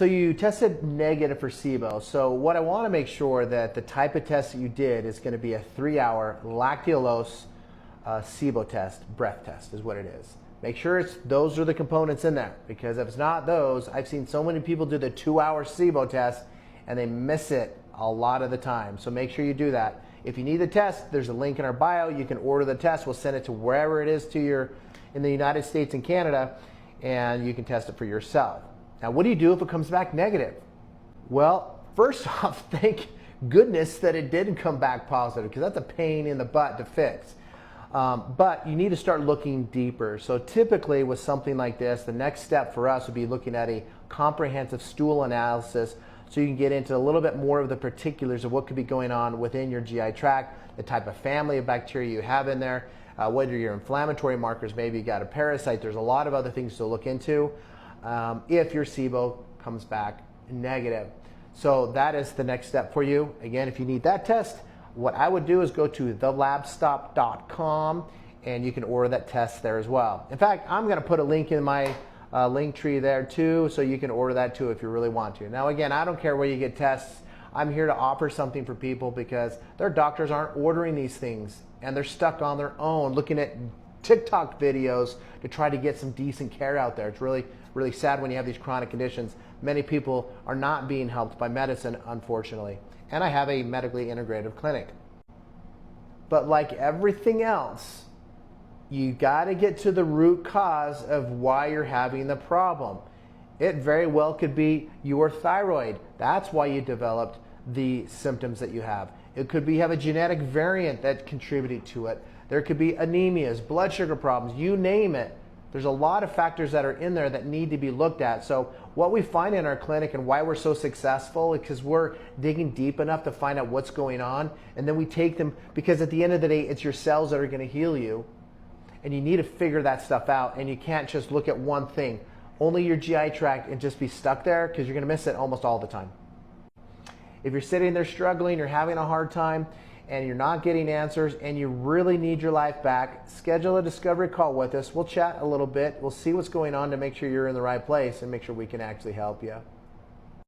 So you tested negative for SIBO. So what I want to make sure that the type of test that you did is going to be a 3-hour lactulose SIBO test, breath test is what it is. Make sure those are the components in there, because if it's not those, I've seen so many people do the 2-hour SIBO test and they miss it a lot of the time. So make sure you do that. If you need the test, there's a link in our bio. You can order the test. We'll send it to wherever it is in the United States and Canada, and you can test it for yourself. Now, what do you do if it comes back negative? Well, first off, thank goodness that it didn't come back positive, because that's a pain in the butt to fix. But you need to start looking deeper. So typically with something like this, the next step for us would be looking at a comprehensive stool analysis, so you can get into a little bit more of the particulars of what could be going on within your GI tract, the type of family of bacteria you have in there, whether your inflammatory markers, maybe you got a parasite. There's a lot of other things to look into if your SIBO comes back negative. So that is the next step for you. Again, if you need that test, what I would do is go to thelabstop.com and you can order that test there as well. In fact, I'm going to put a link in my link tree there too, so you can order that too if you really want to. Now again, I don't care where you get tests. I'm here to offer something for people because their doctors aren't ordering these things and they're stuck on their own looking at TikTok videos to try to get some decent care out there. It's really, really sad when you have these chronic conditions. Many people are not being helped by medicine, unfortunately. And I have a medically integrative clinic. But like everything else, you got to get to the root cause of why you're having the problem. It very well could be your thyroid. That's why you developed the symptoms that you have. It could be you have a genetic variant that contributed to it. There could be anemias, blood sugar problems, you name it. There's a lot of factors that are in there that need to be looked at. So what we find in our clinic and why we're so successful is because we're digging deep enough to find out what's going on, and then we take them, because at the end of the day, it's your cells that are going to heal you. And you need to figure that stuff out, and you can't just look at one thing, only your GI tract, and just be stuck there, because you're going to miss it almost all the time. If you're sitting there struggling, you're having a hard time, and you're not getting answers, and you really need your life back, schedule a discovery call with us. We'll chat a little bit. We'll see what's going on to make sure you're in the right place and make sure we can actually help you.